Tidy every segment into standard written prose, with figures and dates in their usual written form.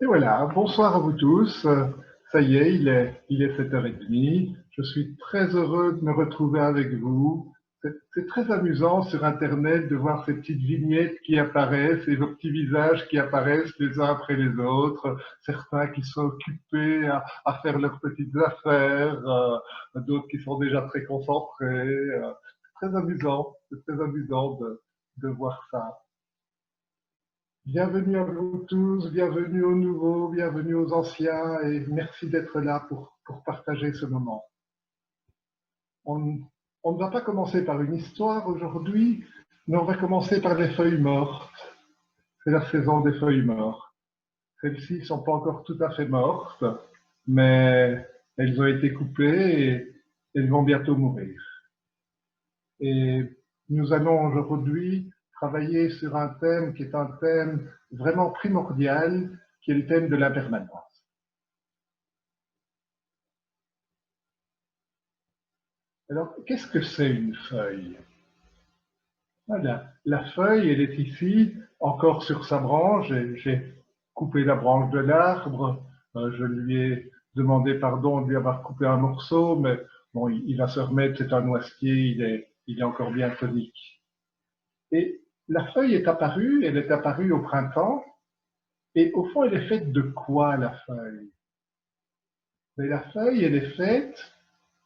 Et voilà, bonsoir à vous tous. Ça y est, il est 7h30. Je suis très heureux de me retrouver avec vous. C'est très amusant sur Internet de voir ces petites vignettes qui apparaissent et vos petits visages qui apparaissent les uns après les autres. Certains qui sont occupés à faire leurs petites affaires, d'autres qui sont déjà très concentrés. C'est très amusant de voir ça. Bienvenue à vous tous, bienvenue aux nouveaux, bienvenue aux anciens et merci d'être là pour partager ce moment. On, on ne va pas commencer par une histoire aujourd'hui, mais on va commencer par les feuilles mortes. C'est la saison des feuilles mortes. Celles-ci ne sont pas encore tout à fait mortes, mais elles ont été coupées et elles vont bientôt mourir. Et nous allons aujourd'hui travailler sur un thème qui est un thème vraiment primordial, qui est le thème de l'impermanence. Alors, qu'est-ce que c'est une feuille? Voilà. La feuille, elle est ici, encore sur sa branche. J'ai coupé la branche de l'arbre. Je lui ai demandé pardon de lui avoir coupé un morceau, mais bon, il va se remettre, c'est un noisetier, il est encore bien tonique. Et la feuille elle est apparue au printemps, et au fond, elle est faite de quoi la feuille? Mais la feuille, elle est faite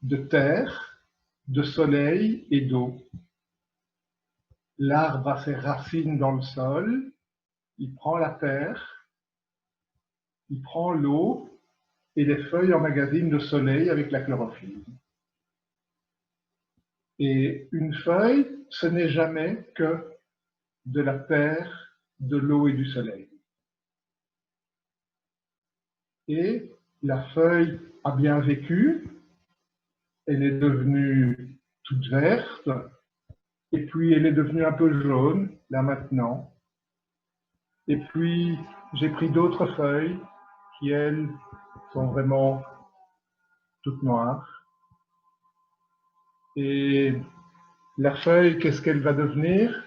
de terre, de soleil et d'eau. L'arbre a ses racines dans le sol, il prend la terre, il prend l'eau et les feuilles emmagasinent le soleil avec la chlorophylle. Et une feuille, ce n'est jamais que de la terre, de l'eau et du soleil. Et la feuille a bien vécu, elle est devenue toute verte, et puis elle est devenue un peu jaune, là maintenant. Et puis j'ai pris d'autres feuilles qui, elles, sont vraiment toutes noires. Et la feuille, qu'est-ce qu'elle va devenir?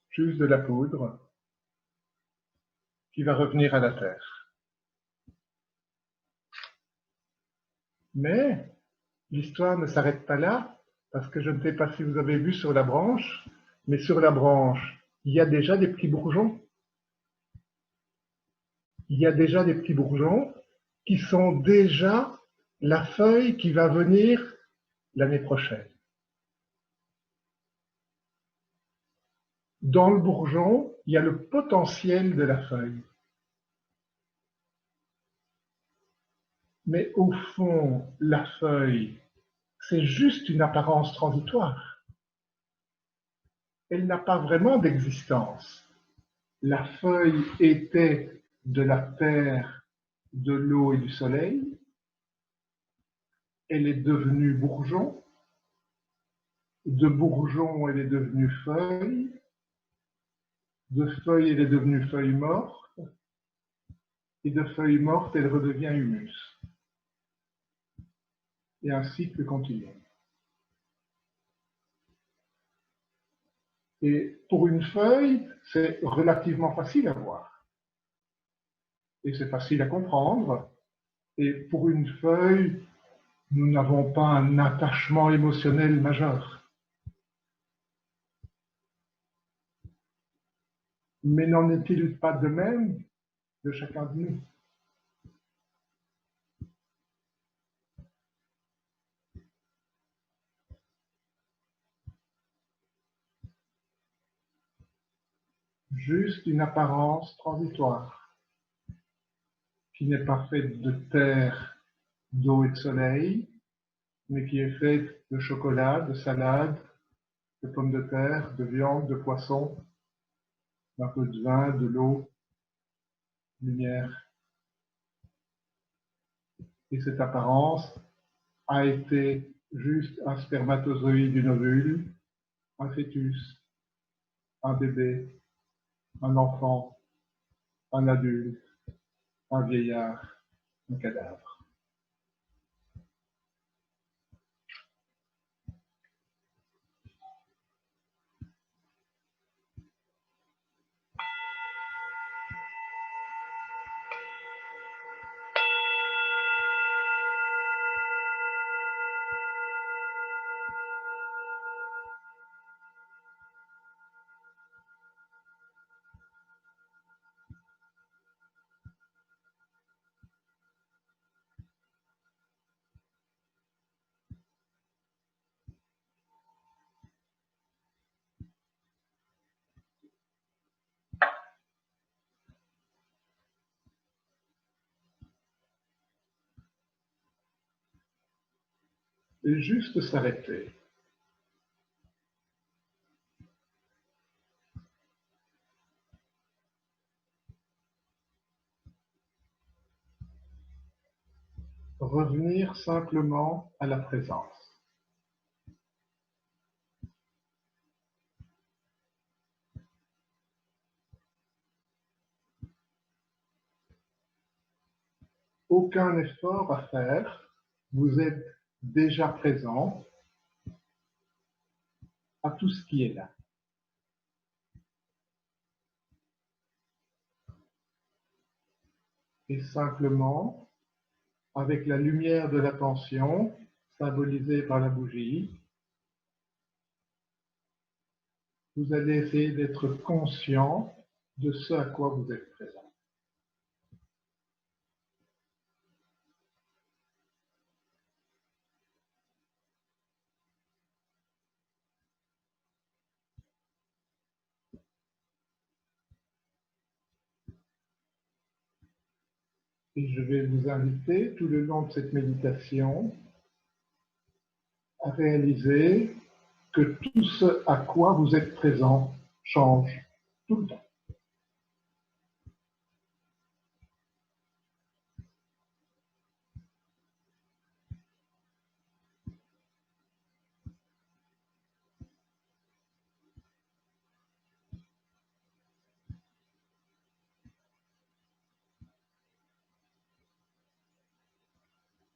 Juste de la poudre qui va revenir à la terre. Mais l'histoire ne s'arrête pas là, parce que je ne sais pas si vous avez vu sur la branche, mais sur la branche, il y a déjà des petits bourgeons. Il y a déjà des petits bourgeons qui sont déjà la feuille qui va venir l'année prochaine. Dans le bourgeon, il y a le potentiel de la feuille. Mais au fond, la feuille, c'est juste une apparence transitoire. Elle n'a pas vraiment d'existence. La feuille était de la terre, de l'eau et du soleil. Elle est devenue bourgeon. De bourgeon, elle est devenue feuille. De feuille, elle est devenue feuille morte. Et de feuille morte, elle redevient humus. Et un cycle continu. Et pour une feuille, c'est relativement facile à voir. Et c'est facile à comprendre. Et pour une feuille, nous n'avons pas un attachement émotionnel majeur. Mais n'en est-il pas de même de chacun de nous? Juste une apparence transitoire, qui n'est pas faite de terre, d'eau et de soleil, mais qui est faite de chocolat, de salade, de pommes de terre, de viande, de poisson, d'un peu de vin, de l'eau, lumière. Et cette apparence a été juste un spermatozoïde, une ovule, un fœtus, un bébé, un enfant, un adulte, un vieillard, un cadavre. et juste s'arrêter. Revenir simplement à la présence. Aucun effort à faire, vous êtes déjà présent à tout ce qui est là. Et simplement, avec la lumière de l'attention, symbolisée par la bougie, vous allez essayer d'être conscient de ce à quoi vous êtes présent. Et je vais vous inviter tout le long de cette méditation à réaliser que tout ce à quoi vous êtes présent change tout le temps.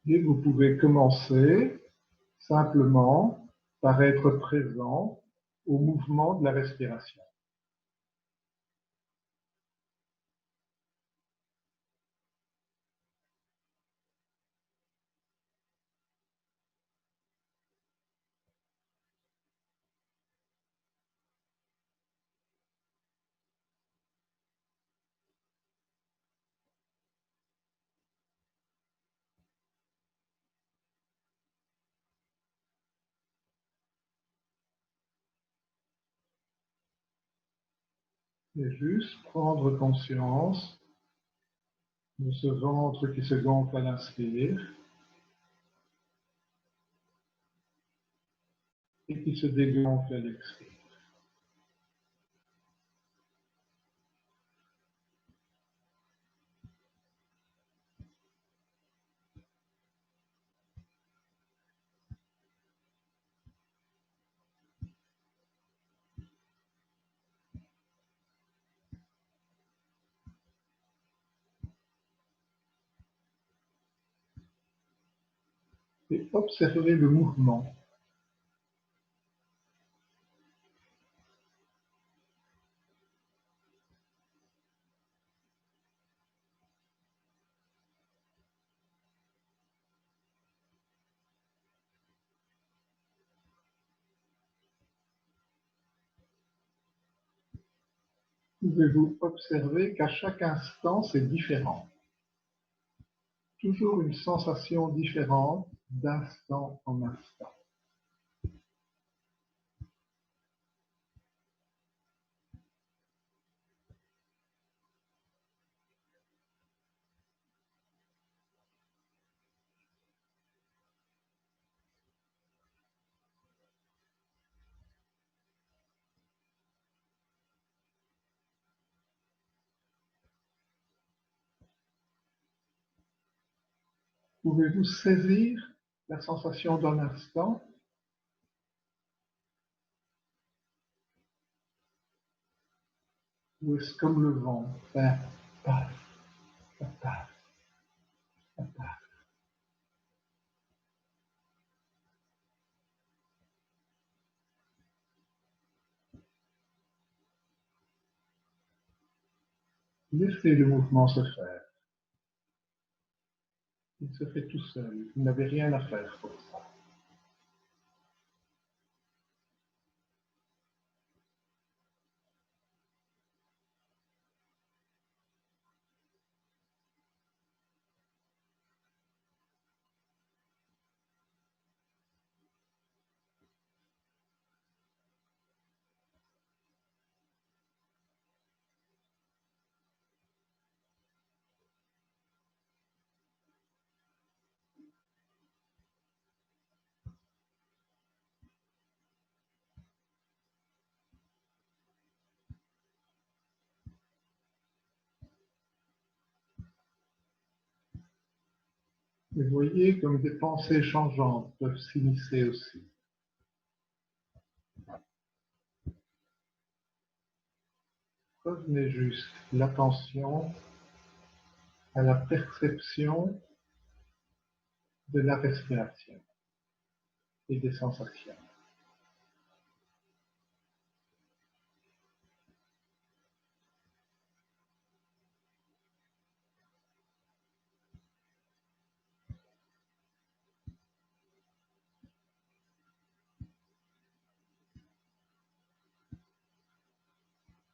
Et vous pouvez commencer simplement par être présent au mouvement de la respiration. Et juste prendre conscience de ce ventre qui se gonfle à l'inspire et qui se dégonfle à l'expire. Et observez le mouvement. Pouvez-vous observer qu'à chaque instant, c'est différent. Toujours une sensation différente d'instant en instant. Pouvez-vous saisir la sensation d'un instant? Ou est-ce comme le vent? Ça passe, ça passe, ça passe. Laissez le mouvement se faire. Il se fait tout seul. Vous n'avez rien à faire pour ça. Vous voyez comme des pensées changeantes peuvent s'immiscer aussi. Revenez juste l'attention à la perception de la respiration et des sensations.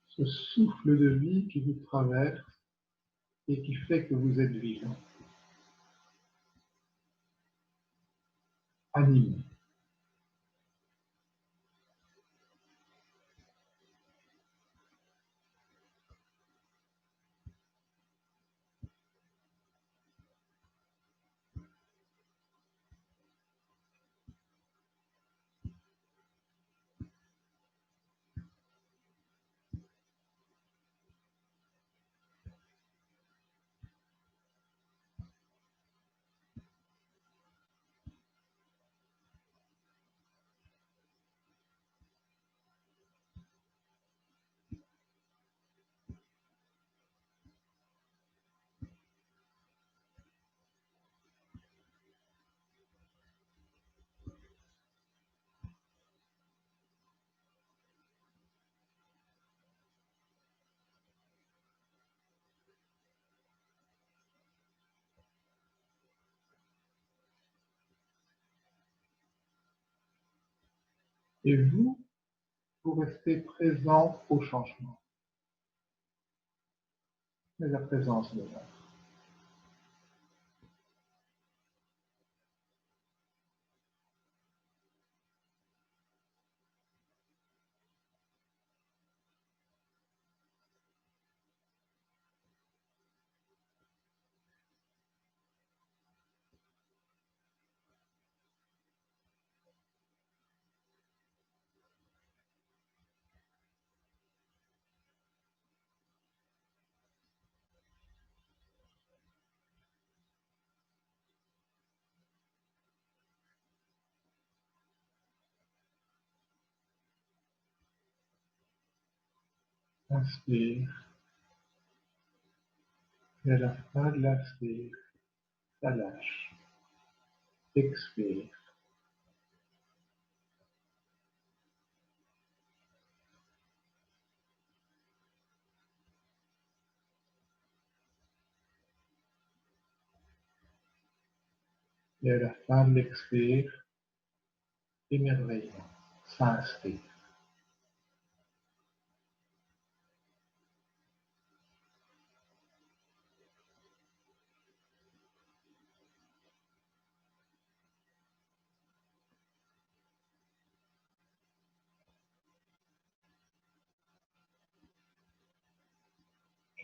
Ce souffle de vie qui vous traverse et qui fait que vous êtes vivant. Animé. Et vous restez présent au changement, mais la présence de l'être. Inspire, et à la fin de l'inspire, ça lâche. Expire. Et à la fin de l'expire, émerveillement, ça inspire.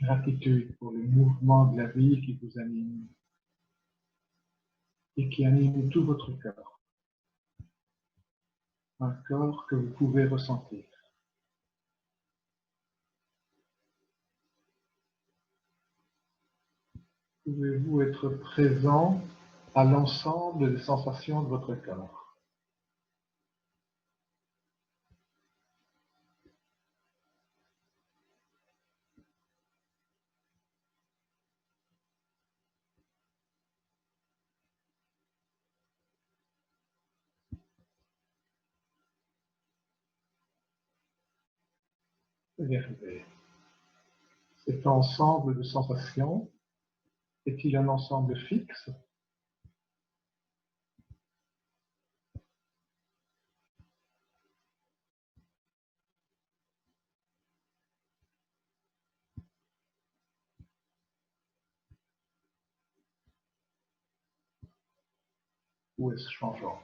Gratitude pour le mouvement de la vie qui vous anime et qui anime tout votre corps. Un corps que vous pouvez ressentir. Pouvez-vous être présent à l'ensemble des sensations de votre corps? Regardez. Cet ensemble de sensations est-il un ensemble fixe? Ou est-ce changeant?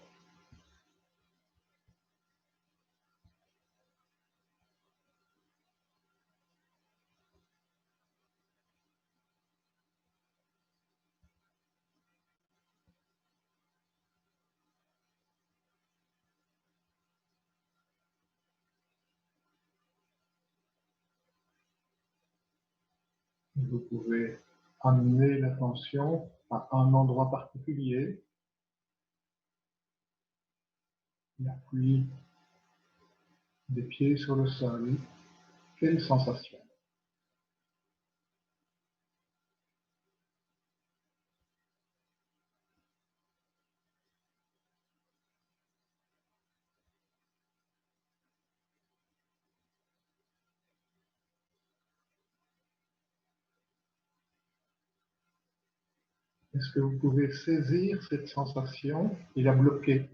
Vous pouvez amener l'attention à un endroit particulier, l'appui des pieds sur le sol, quelle sensation? Est-ce que vous pouvez saisir cette sensation et la bloquer?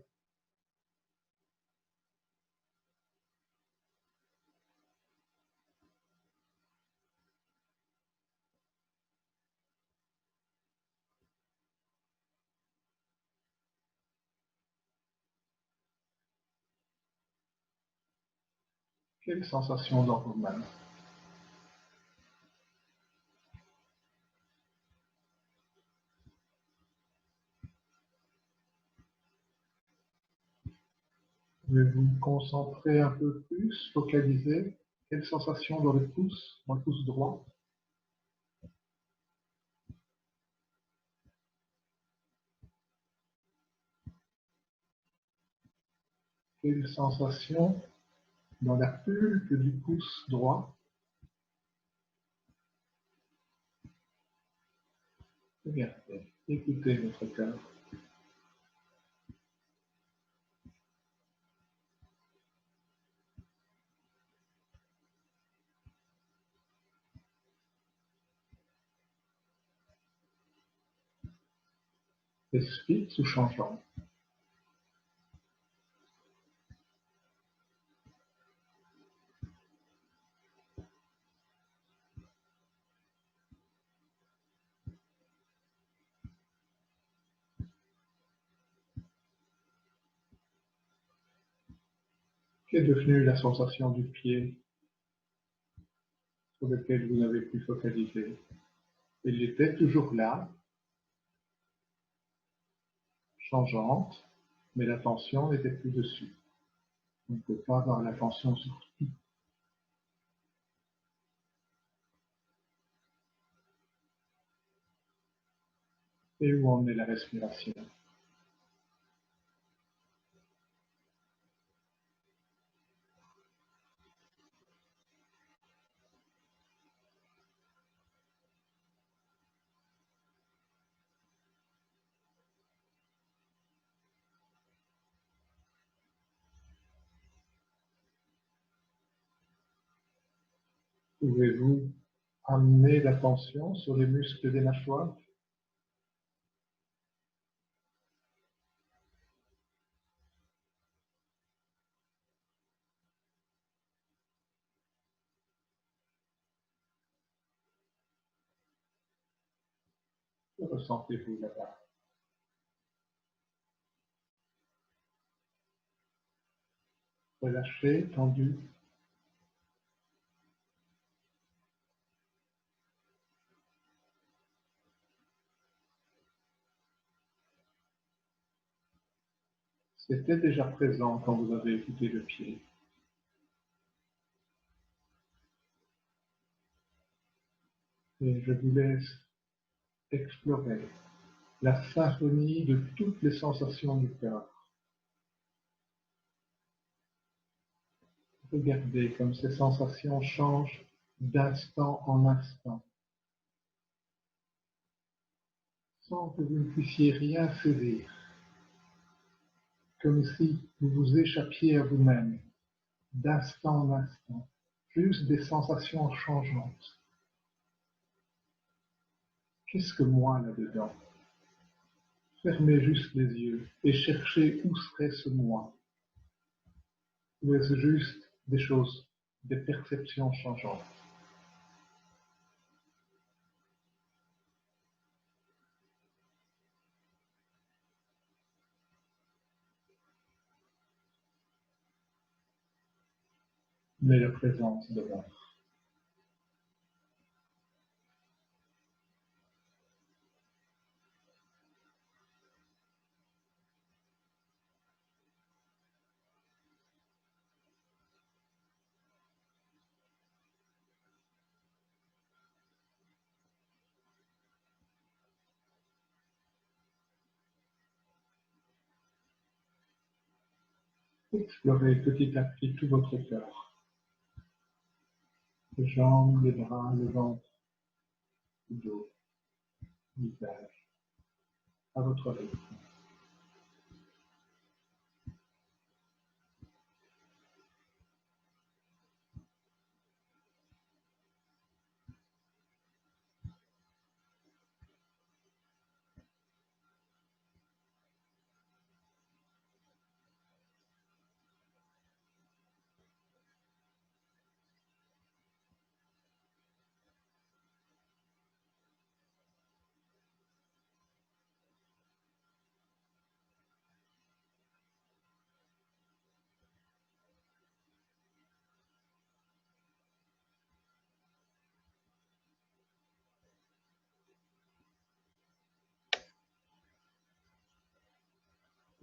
Quelle sensation dans vos mains? Pouvez-vous vous concentrer un peu plus, focaliser? Quelle sensation dans le pouce droit? Quelle sensation dans la pulpe du pouce droit? Regardez, écoutez votre cœur. Est-ce fixe ou changeant? Qu'est devenue la sensation du pied sur lequel vous n'avez plus focalisé? Elle était toujours là, changeante, mais l'attention n'était plus dessus. On ne peut pas avoir l'attention sur tout. Et où en est la respiration? Pouvez-vous amener l'attention sur les muscles des mâchoires? Que ressentez-vous là-bas? Relâché, tendu? C'était déjà présent quand vous avez écouté le pied. Et je vous laisse explorer la symphonie de toutes les sensations du cœur. Regardez comme ces sensations changent d'instant en instant, sans que vous ne puissiez rien saisir, comme si vous vous échappiez à vous-même, d'instant en instant, juste des sensations changeantes. Qu'est-ce que moi là-dedans? Fermez juste les yeux et cherchez où serait ce moi. Ou est-ce juste des choses, des perceptions changeantes? Mais la présence demeure. Explorez petit à petit tout votre corps. Les jambes, les bras, le ventre, le dos, le visage, à votre rythme.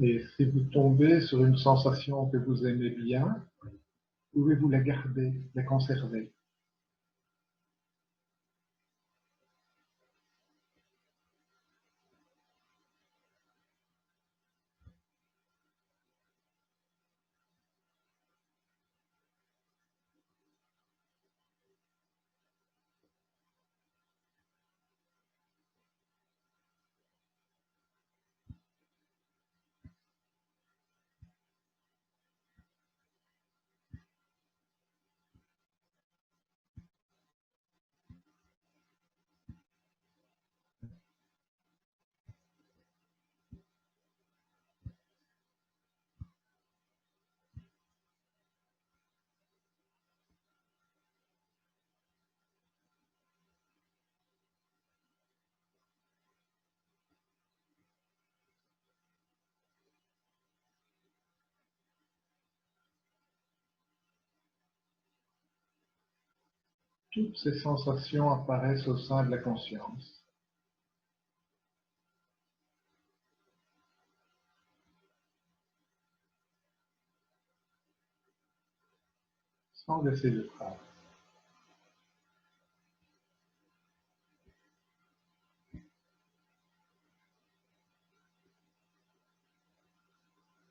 Et si vous tombez sur une sensation que vous aimez bien, pouvez-vous la garder, la conserver? Toutes ces sensations apparaissent au sein de la conscience. Sans laisser de traces.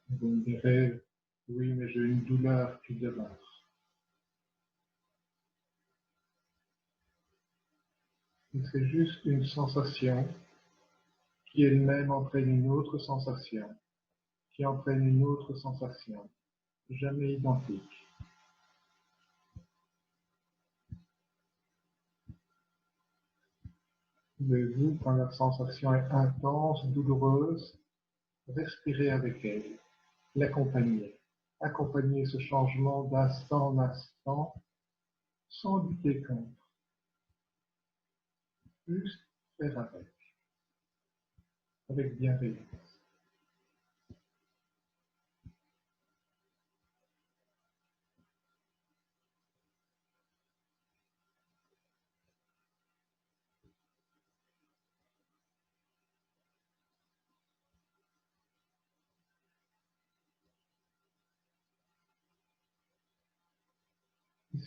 Vous me direz, oui, mais j'ai une douleur qui demeure. C'est juste une sensation qui elle-même entraîne une autre sensation, qui entraîne une autre sensation, jamais identique. Mais vous, quand la sensation est intense, douloureuse, respirez avec elle, l'accompagner, accompagner ce changement d'instant en instant, sans lutter contre, juste faire avec bienveillance.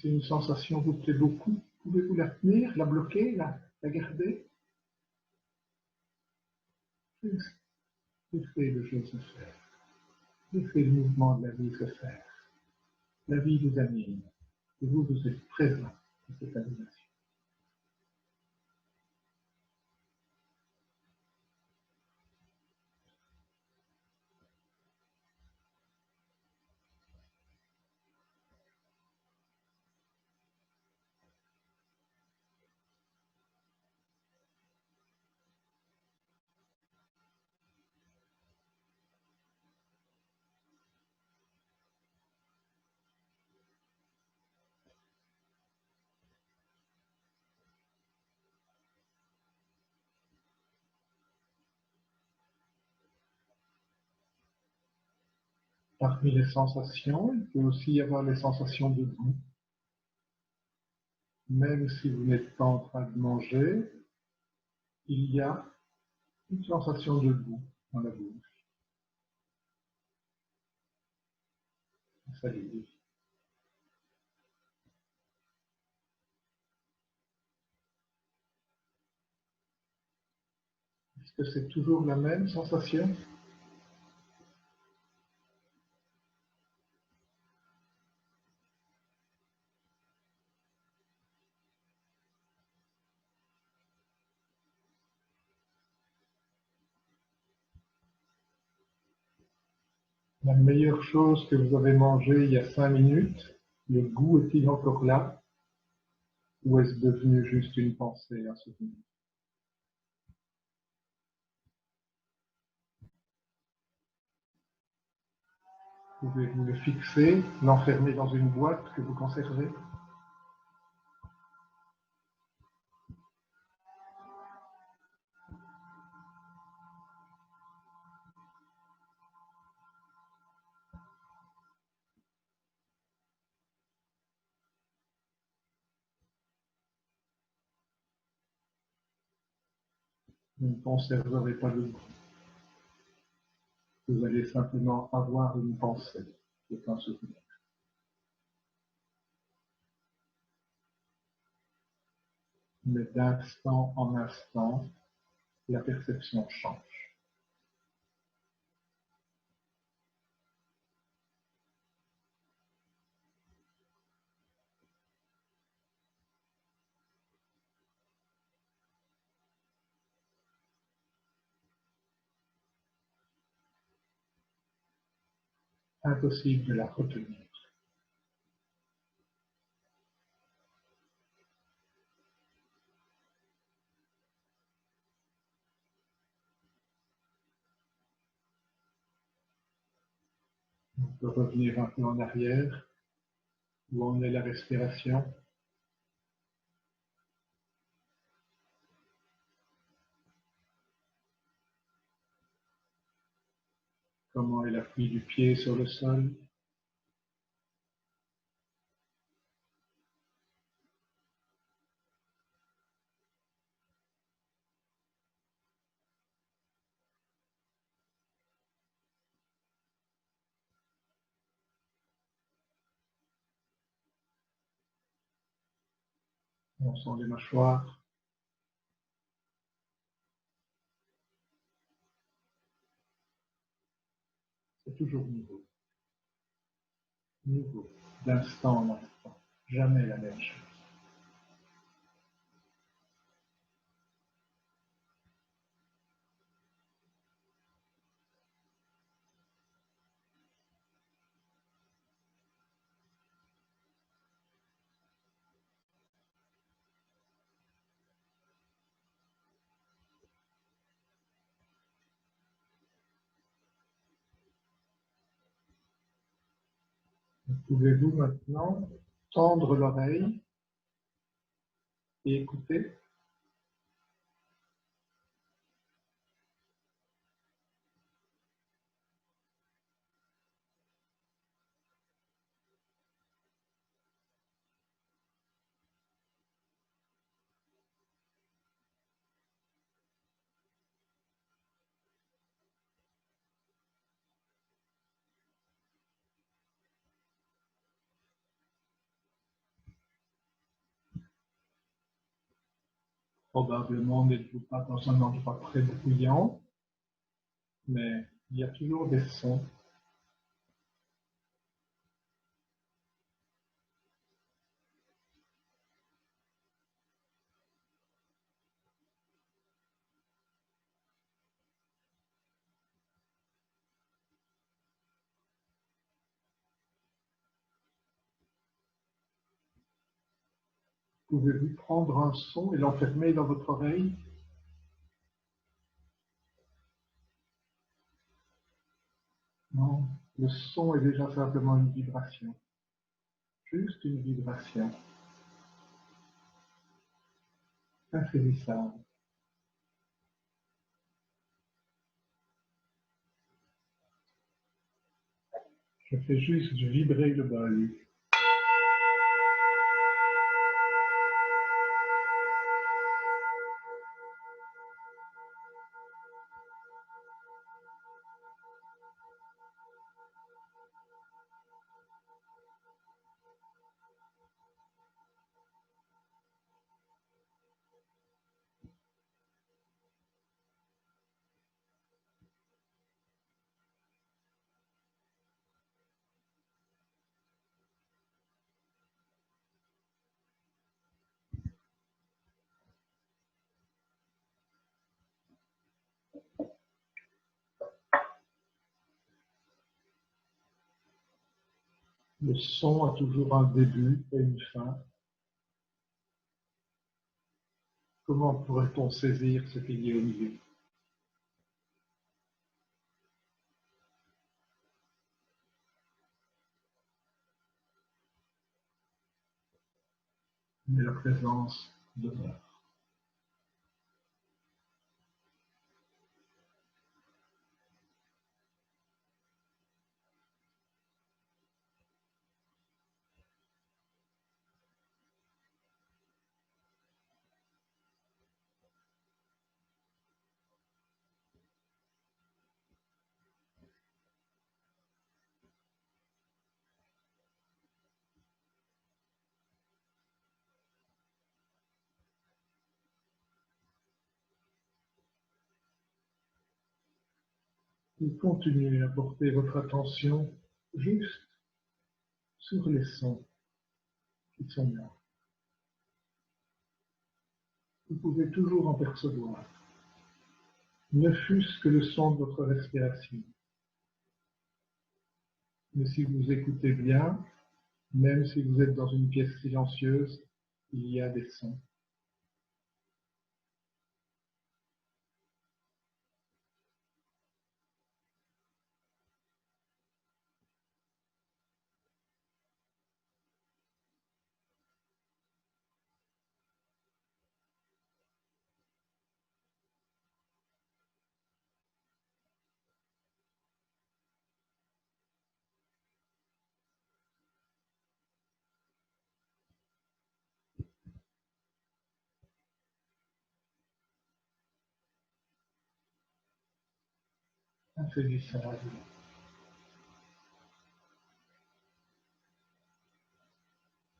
Si une sensation vous plaît beaucoup, pouvez-vous la tenir, la bloquer, la garder? Laissez le jeu se faire. Laissez le mouvement de la vie se faire. La vie vous anime. Et vous êtes présent à cette animation. Parmi les sensations, il peut aussi y avoir les sensations de goût. Même si vous n'êtes pas en train de manger, il y a une sensation de goût dans la bouche. Salive. Est-ce que c'est toujours la même sensation? La meilleure chose que vous avez mangée il y a 5 minutes, le goût est-il encore là ou est-ce devenu juste une pensée, un souvenir? Pouvez-vous le fixer, l'enfermer dans une boîte que vous conservez? Vous ne conserverez pas le goût. Vous allez simplement avoir une pensée, qui est un souvenir. Mais d'instant en instant, la perception change. Impossible de la retenir. On peut revenir un peu en arrière, où en est la respiration. Comment est l'appui du pied sur le sol? On sent les mâchoires. C'est toujours nouveau. Nouveau, d'instant en instant. Jamais la même chose. Pouvez-vous maintenant tendre l'oreille et écouter? Probablement n'êtes-vous pas dans un endroit très bruyant, mais il y a toujours des sons. Pouvez-vous prendre un son et l'enfermer dans votre oreille? Non, le son est déjà simplement une vibration. Juste une vibration. Insaisissable. Je fais juste vibrer le bol. Le son a toujours un début et une fin. Comment pourrait-on saisir ce qu'il y a au milieu? Mais la présence demeure. Et continuez à porter votre attention juste sur les sons qui sont là. Vous pouvez toujours en percevoir, ne fût-ce que le son de votre respiration. Mais si vous écoutez bien, même si vous êtes dans une pièce silencieuse, il y a des sons. Insaisissable.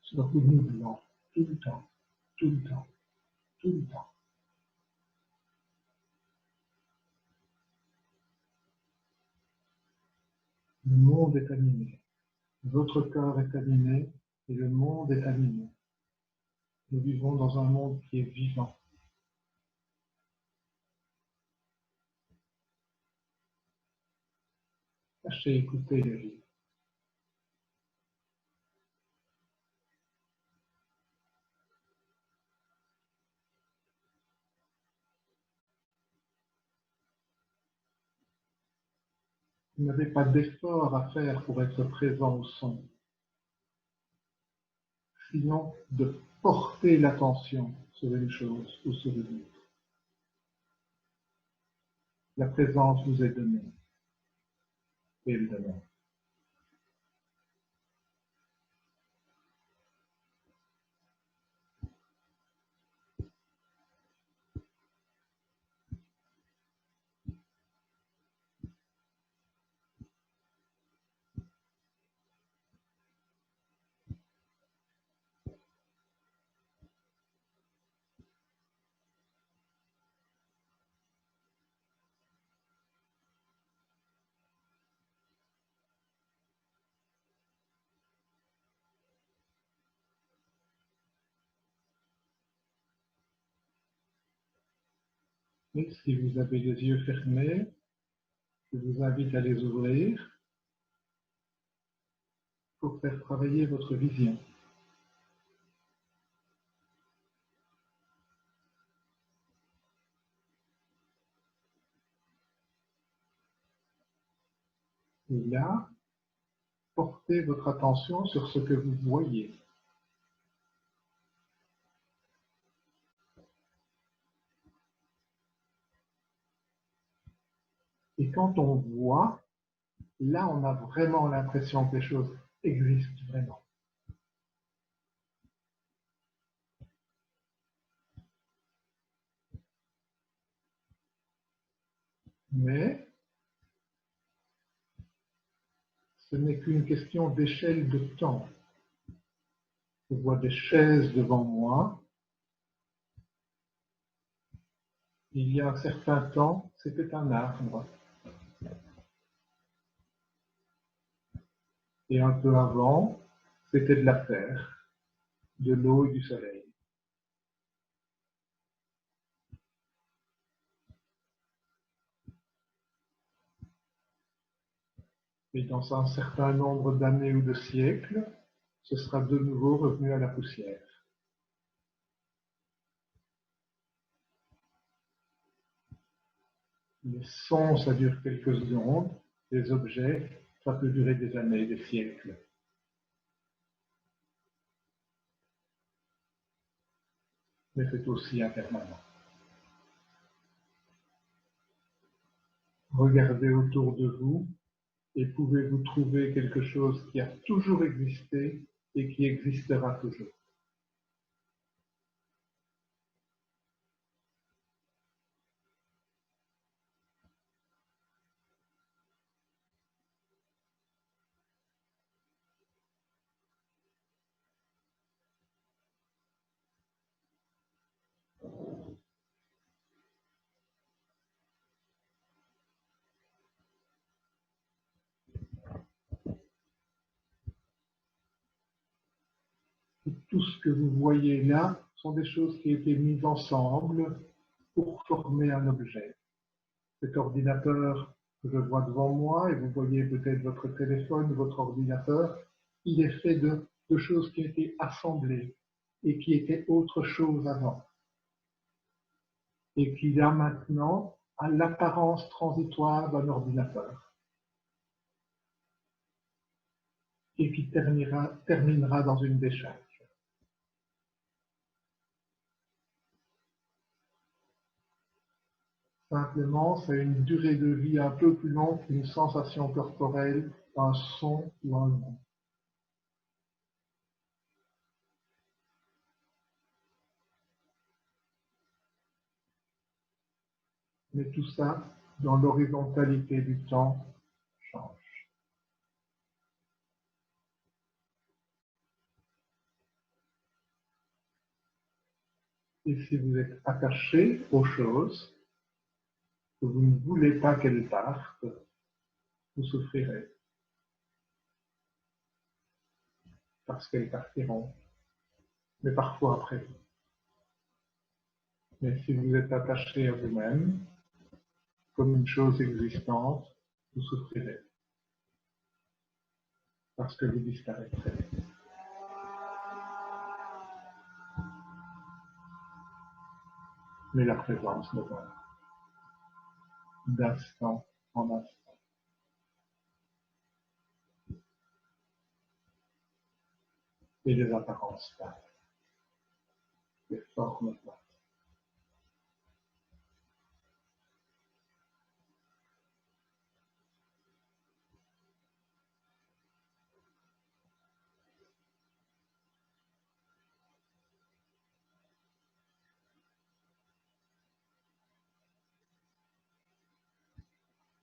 Sur vous mouvement, tout le temps, tout le temps, tout le temps. Le monde est animé. Votre corps est animé et le monde est animé. Nous vivons dans un monde qui est vivant. Sachez écouter la vie. Vous n'avez pas d'effort à faire pour être présent au son, sinon de porter l'attention sur une chose ou sur une autre. La présence vous est donnée, évidemment. Et si vous avez les yeux fermés, je vous invite à les ouvrir pour faire travailler votre vision. Et là, portez votre attention sur ce que vous voyez. Et quand on voit, là, on a vraiment l'impression que les choses existent vraiment. Mais ce n'est qu'une question d'échelle de temps. Je vois des chaises devant moi. Il y a un certain temps, c'était un arbre. Et un peu avant, c'était de la terre, de l'eau et du soleil. Et dans un certain nombre d'années ou de siècles, ce sera de nouveau revenu à la poussière. Les sons, ça dure quelques secondes. Les objets, ça peut durer des années, des siècles. Mais c'est aussi impermanent. Regardez autour de vous et pouvez-vous trouver quelque chose qui a toujours existé et qui existera toujours. Tout ce que vous voyez là sont des choses qui ont été mises ensemble pour former un objet. Cet ordinateur que je vois devant moi, et vous voyez peut-être votre téléphone, votre ordinateur, il est fait de choses qui ont été assemblées et qui étaient autre chose avant. Et qui là maintenant a l'apparence transitoire d'un ordinateur. Et qui terminera dans une décharge. Simplement, c'est une durée de vie un peu plus longue qu'une sensation corporelle, un son ou un goût. Mais tout ça, dans l'horizontalité du temps, change. Et si vous êtes attaché aux choses, que vous ne voulez pas qu'elles partent, vous souffrirez. Parce qu'elles partiront, mais parfois après vous. Mais si vous êtes attaché à vous-même, comme une chose existante, vous souffrirez. Parce que vous disparaîtrez. Mais la présence ne va d'instant en instant. Et les apparences passent, les formes passent.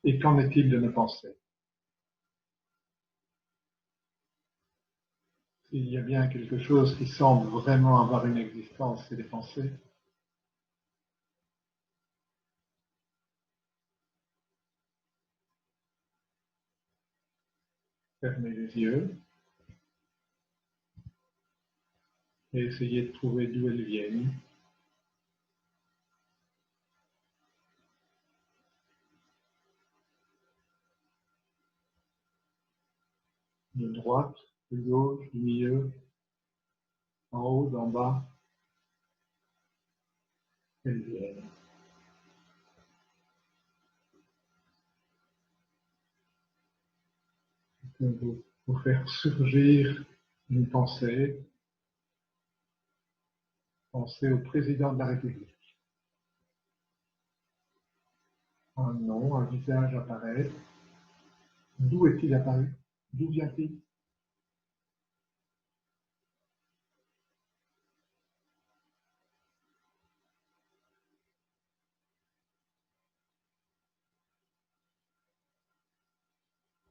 Et qu'en est-il de nos pensées? S'il y a bien quelque chose qui semble vraiment avoir une existence, c'est les pensées. Fermez les yeux et essayez de trouver d'où elles viennent. De droite, de gauche, du milieu, en haut, d'en bas. Elles viennent. Vous faire surgir une pensée. Pensez au président de la République. Un nom, un visage apparaît. D'où est-il apparu? D'où vient-il?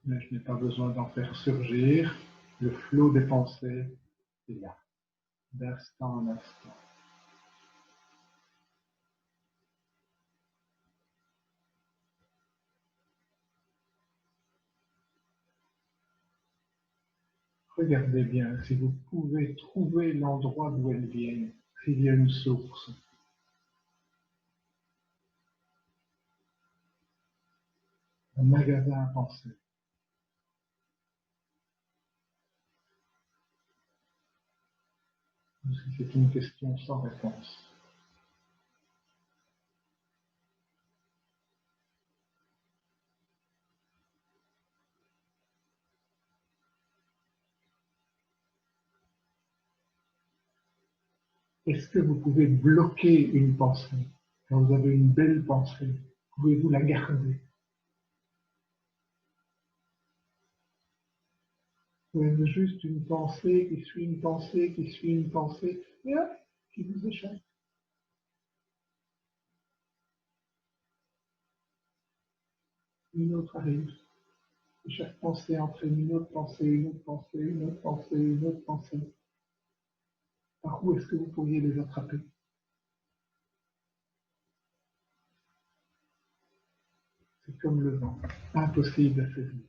Mais je n'ai pas besoin d'en faire surgir. Le flot des pensées est là, d'instant en instant. Regardez bien si vous pouvez trouver l'endroit d'où elles viennent, s'il y a une source. Un magasin à pensée. ou si c'est une question sans réponse. Est-ce que vous pouvez bloquer une pensée? Quand vous avez une belle pensée, pouvez-vous la garder? Ou est-ce juste une pensée qui suit une pensée qui suit une pensée, et hop, qui vous échappe? Une autre arrive. Et chaque pensée entraîne une autre pensée, une autre pensée, une autre pensée, une autre pensée. Par où est-ce que vous pourriez les attraper? C'est comme le vent, impossible à saisir.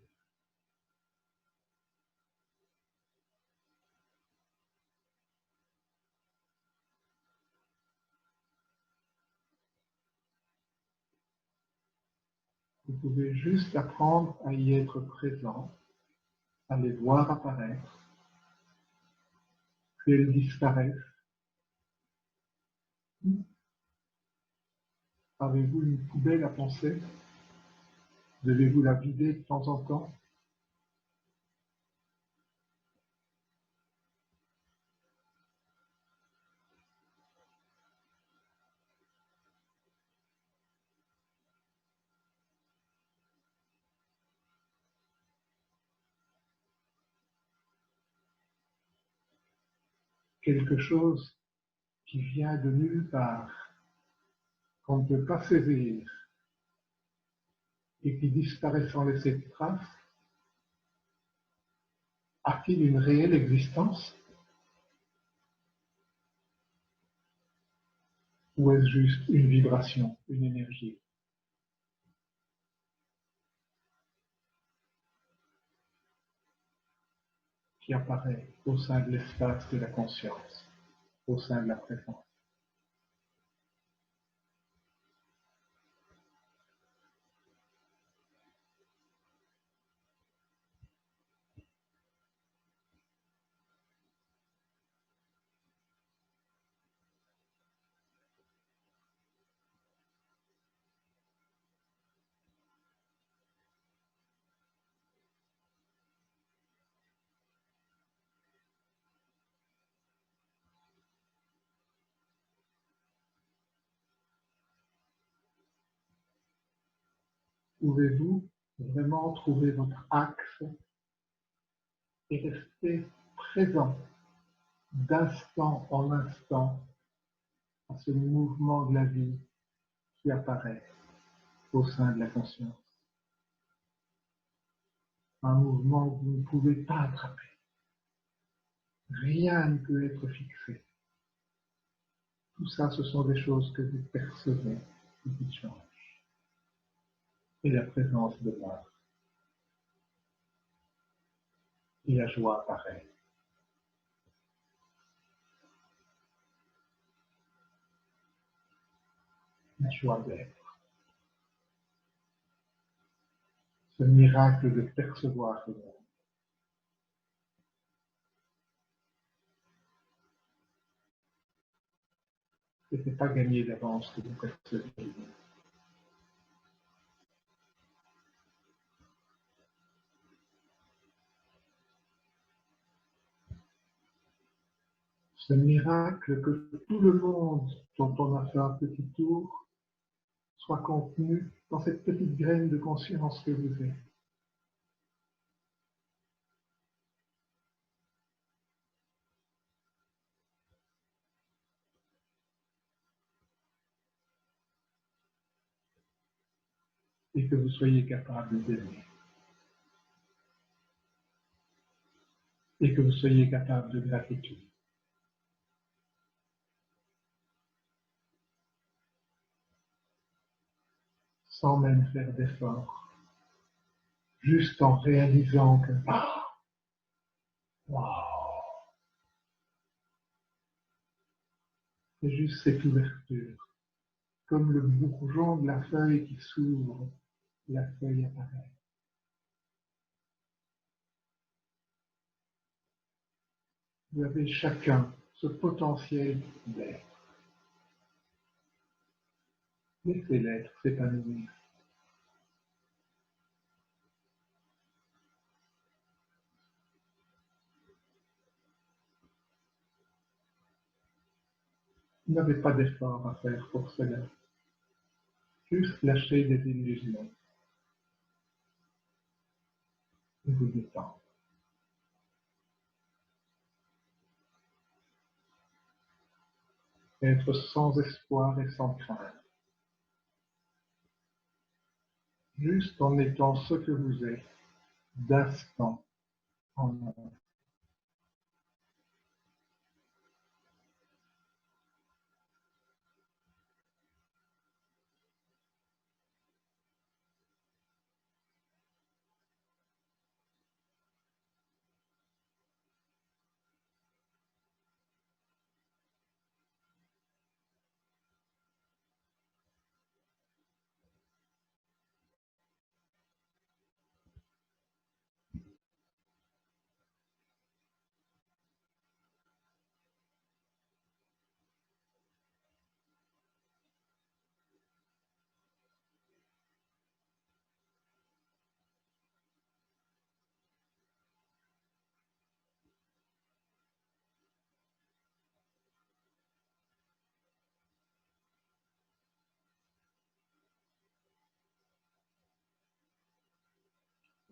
Vous pouvez juste apprendre à y être présent, à les voir apparaître, puis elles disparaissent. Avez-vous une poubelle à penser? Devez-vous la vider de temps en temps? Quelque chose qui vient de nulle part, qu'on ne peut pas saisir et qui disparaît sans laisser de trace, a-t-il une réelle existence? Ou est-ce juste une vibration, une énergie qui apparaît au sein de l'espace de la conscience, au sein de la présence? Pouvez-vous vraiment trouver votre axe et rester présent d'instant en instant à ce mouvement de la vie qui apparaît au sein de la conscience? Un mouvement que vous ne pouvez pas attraper. Rien ne peut être fixé. Tout ça, ce sont des choses que vous percevez et qui changent. Et la présence demeure. Et la joie apparaît. La joie d'être. Ce miracle de percevoir le monde. Ce n'était pas gagné d'avance que vous perceviez. Ce miracle que tout le monde dont on a fait un petit tour soit contenu dans cette petite graine de conscience que vous êtes. Et que vous soyez capable d'aimer. Et que vous soyez capable de gratitude. Sans même faire d'effort. Juste en réalisant que wow, c'est juste cette ouverture. Comme le bourgeon de la feuille qui s'ouvre, la feuille apparaît. Vous avez chacun ce potentiel d'être. Laissez l'être s'épanouir. Vous n'avez pas d'effort à faire pour cela. Juste lâcher des illusions et vous détendre. Être sans espoir et sans crainte. Juste en étant ce que vous êtes, d'instant en instant.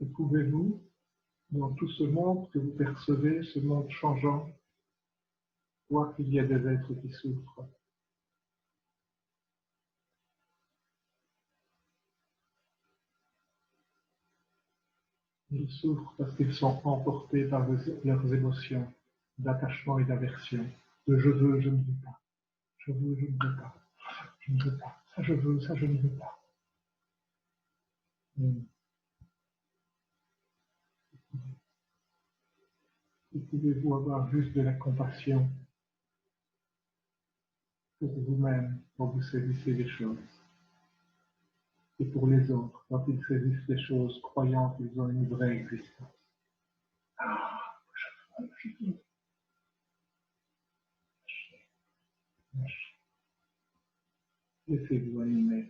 Et pouvez-vous, dans tout ce monde que vous percevez, ce monde changeant, voir qu'il y a des êtres qui souffrent. Ils souffrent parce qu'ils sont emportés par leurs émotions d'attachement et d'aversion, de je veux, je ne veux pas, je veux, je ne veux pas, je ne veux pas, ça je veux, ça je ne veux pas. Et pouvez-vous avoir juste de la compassion pour vous-même quand vous saisissez les choses et pour les autres quand ils saisissent les choses croyant qu'ils ont une vraie existence. Ah, je veux. Laissez-vous animer.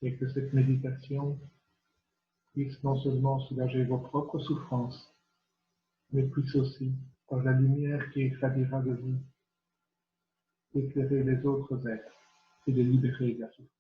Et que cette méditation puisse non seulement soulager vos propres souffrances, mais puisse aussi, par la lumière qui éclatera de vous, éclairer les autres êtres et les libérer de la souffrance.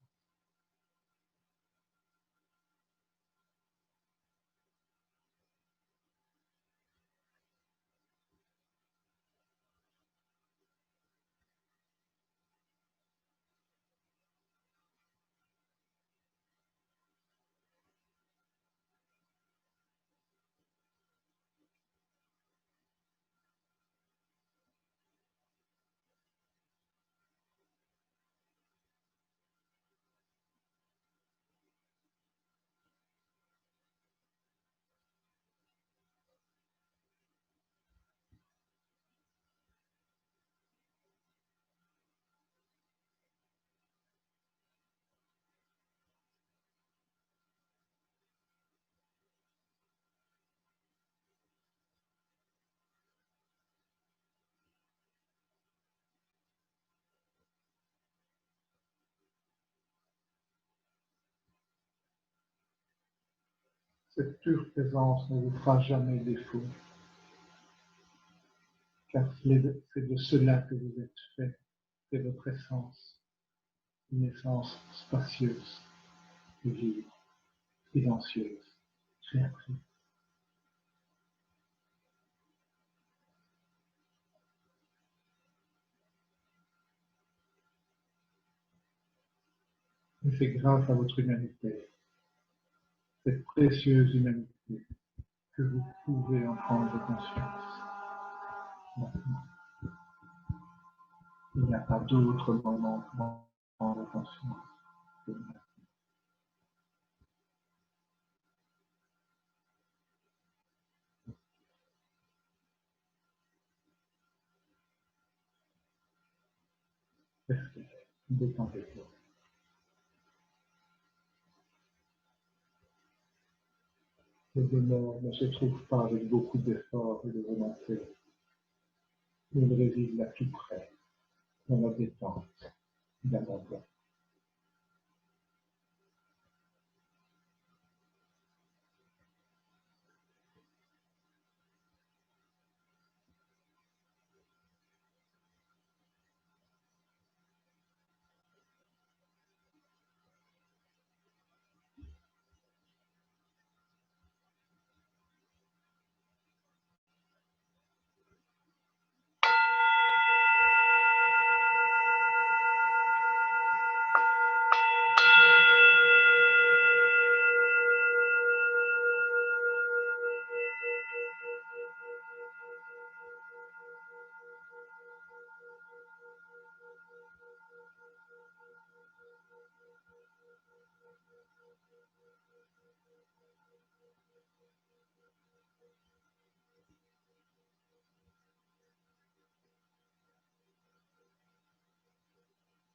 Cette pure présence ne vous fera jamais défaut, car c'est de cela que vous êtes fait, c'est votre essence, une essence spacieuse, libre, silencieuse, créatrice. Et c'est grâce à votre humanité, cette précieuse humanité, que vous pouvez en prendre conscience. Maintenant, il n'y a pas d'autre moment pour en prendre conscience que maintenant. Respirez, détendez-vous. Le bonheur ne se trouve pas avec beaucoup d'efforts et de volonté. Il réside là tout près, dans la détente, l'abandon.